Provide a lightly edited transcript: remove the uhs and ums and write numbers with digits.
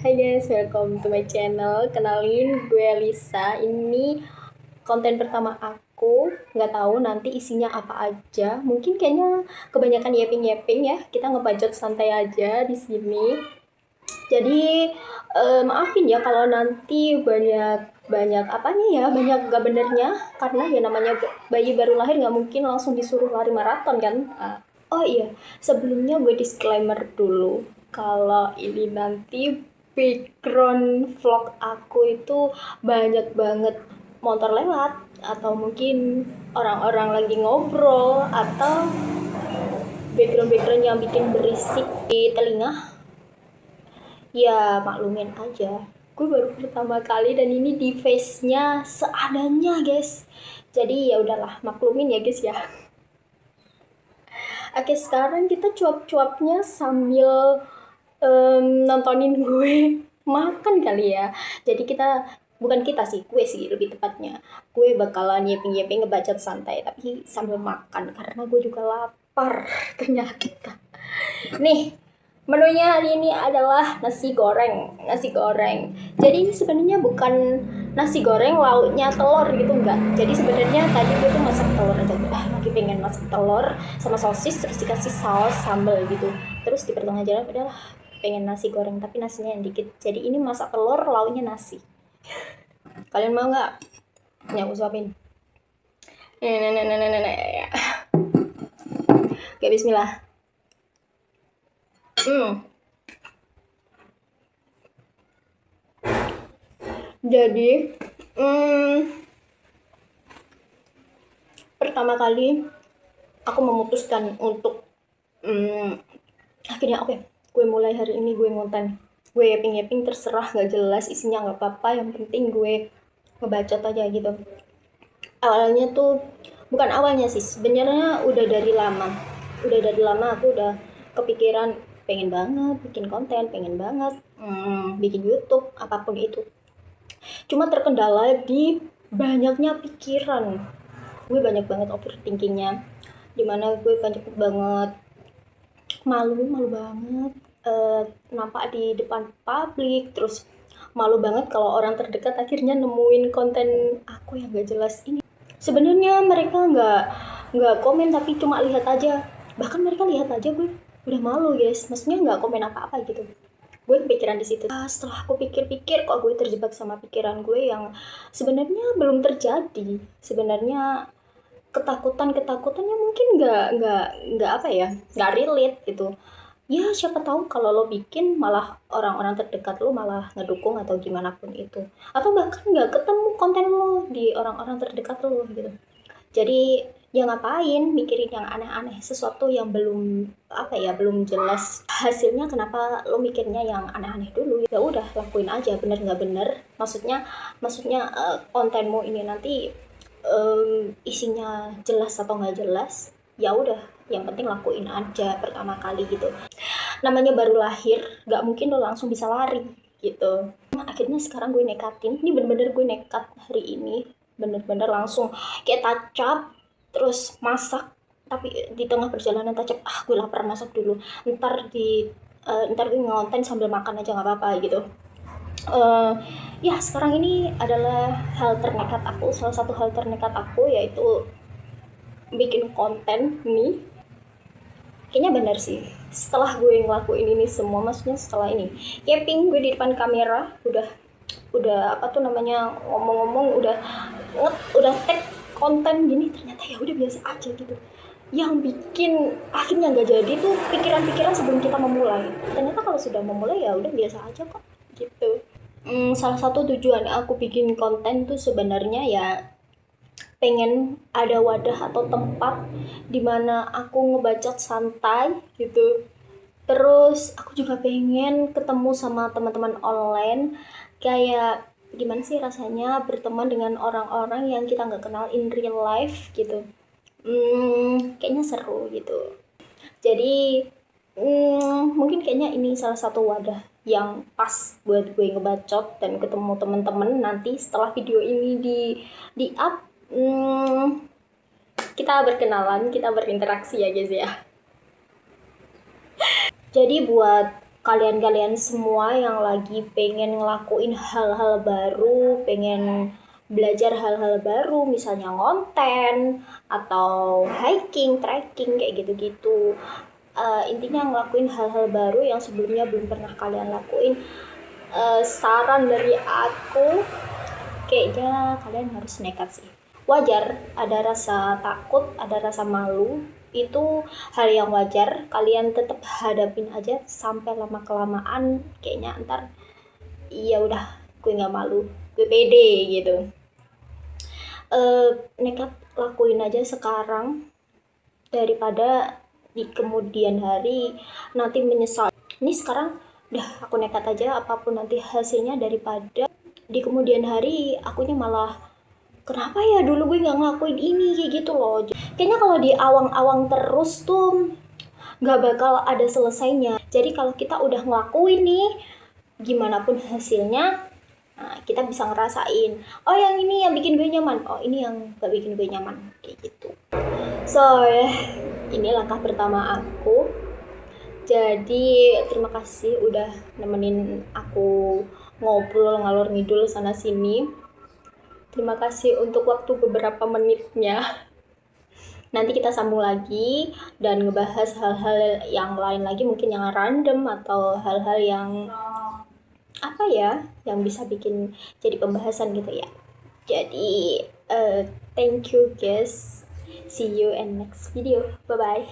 Hai guys, welcome to my channel. Kenalin, gue Lisa. Ini konten pertama aku. Nggak tahu nanti isinya apa aja. Mungkin kayaknya kebanyakan yapping-yapping ya. Kita ngebacot santai aja di sini. Jadi maafin ya kalau nanti banyak apanya ya, banyak gak benernya. Karena ya namanya bayi baru lahir nggak mungkin langsung disuruh lari maraton kan. Oh iya, sebelumnya gue disclaimer dulu kalau ini nanti background vlog aku itu banyak banget motor lewat atau mungkin orang-orang lagi ngobrol atau background yang bikin berisik di telinga. Ya maklumin aja. Gue baru pertama kali dan ini device-nya seadanya guys. Jadi ya udahlah maklumin ya guys ya. Oke, sekarang kita cuap-cuapnya sambil nontonin gue makan kali ya. Jadi bukan kita sih, gue sih lebih tepatnya. Gue bakalan yeping-yeping ngebacot santai, tapi sambil makan karena gue juga lapar ternyata. Nih, menunya hari ini adalah nasi goreng. Jadi ini sebenarnya bukan nasi goreng lauknya telur gitu, enggak. Jadi sebenarnya tadi gue tuh masak telur aja. Lagi pengen masak telur sama sosis terus dikasih saus sambal gitu. Terus di pertengahan jalan udahlah pengen nasi goreng tapi nasinya yang dikit. Jadi ini masak telur lauknya nasi. Kalian mau nggak? Ya aku suapin. Oke, bismillah. Jadi pertama kali aku memutuskan untuk akhirnya oke, gue mulai hari ini gue ngonten, gue yapping terserah gak jelas isinya nggak apa-apa, yang penting gue ngebacot aja gitu. Awalnya tuh bukan awalnya sih, sebenarnya udah dari lama aku udah kepikiran pengen banget bikin konten, pengen banget bikin YouTube apapun itu. Cuma terkendala di banyaknya pikiran. Gue banyak banget overthinkingnya, dimana gue banyak banget malu banget nampak di depan publik, terus malu banget kalau orang terdekat akhirnya nemuin konten aku yang gak jelas ini. Sebenarnya mereka nggak komen tapi cuma lihat aja, bahkan mereka lihat aja gue udah malu guys, maksudnya nggak komen apa-apa gitu. Gue kepikiran di situ. Setelah aku pikir-pikir kok gue terjebak sama pikiran gue yang sebenarnya belum terjadi. Sebenarnya ketakutannya mungkin nggak apa ya, nggak relate gitu. Ya siapa tahu kalau lo bikin malah orang-orang terdekat lo malah ngedukung atau gimana pun itu, atau bahkan nggak ketemu konten lo di orang-orang terdekat lo gitu. Jadi ya ngapain mikirin yang aneh-aneh, sesuatu yang belum apa ya, belum jelas hasilnya, kenapa lo mikirnya yang aneh-aneh dulu? Ya udah lakuin aja, bener nggak bener, maksudnya kontenmu ini nanti isinya jelas atau nggak jelas, ya udah yang penting lakuin aja pertama kali gitu. Namanya baru lahir, nggak mungkin lo langsung bisa lari gitu. Akhirnya sekarang gue nekatin, ini bener-bener gue nekat hari ini, bener-bener langsung kayak tacap terus masak. Tapi di tengah perjalanan tacap, gue lapar, masak dulu, ntar gue ngonten sambil makan aja nggak apa-apa gitu. Ya sekarang ini adalah salah satu hal ternekat aku yaitu bikin konten nih. Kayaknya benar sih, setelah gue ngelakuin ini semua, maksudnya setelah ini yapping gue di depan kamera, udah apa tuh namanya, ngomong-ngomong, udah tag konten gini, ternyata ya udah biasa aja gitu. Yang bikin akhirnya nggak jadi tuh pikiran-pikiran sebelum kita memulai. Ternyata kalau sudah memulai ya udah biasa aja kok gitu. Salah satu tujuan aku bikin konten tuh sebenarnya ya pengen ada wadah atau tempat dimana aku ngebacot santai gitu. Terus aku juga pengen ketemu sama teman-teman online, kayak gimana sih rasanya berteman dengan orang-orang yang kita nggak kenal in real life gitu. Kayaknya seru gitu. Jadi mungkin kayaknya ini salah satu wadah yang pas buat gue ngebacot dan ketemu temen-temen. Nanti setelah video ini di up, kita berkenalan, kita berinteraksi ya guys ya. Jadi buat kalian-kalian semua yang lagi pengen ngelakuin hal-hal baru, pengen belajar hal-hal baru, misalnya ngonten atau hiking, trekking kayak gitu-gitu. Intinya ngelakuin hal-hal baru yang sebelumnya belum pernah kalian lakuin. Saran dari aku, kayaknya kalian harus nekat sih. Wajar ada rasa takut, ada rasa malu, itu hal yang wajar. Kalian tetap hadapin aja sampai lama kelamaan kayaknya ntar iya udah, gue nggak malu, gue pede gitu. Nekat lakuin aja sekarang daripada di kemudian hari nanti menyesal. Ini sekarang udah aku nekat aja apapun nanti hasilnya, daripada di kemudian hari akunya malah kenapa ya dulu gue nggak ngelakuin ini kayak gitu loh. Kayaknya kalau di awang-awang terus tuh nggak bakal ada selesainya. Jadi kalau kita udah ngelakuin nih, gimana pun hasilnya, nah, kita bisa ngerasain, oh yang ini yang bikin gue nyaman, oh ini yang gak bikin gue nyaman, kayak gitu. So ini langkah pertama aku. Jadi terima kasih udah nemenin aku ngobrol ngalor ngidul sana sini. Terima kasih untuk waktu beberapa menitnya. Nanti kita sambung lagi dan ngebahas hal-hal yang lain lagi, mungkin yang random atau hal-hal yang apa ya, yang bisa bikin jadi pembahasan gitu ya. Jadi thank you guys. See you in next video. Bye bye.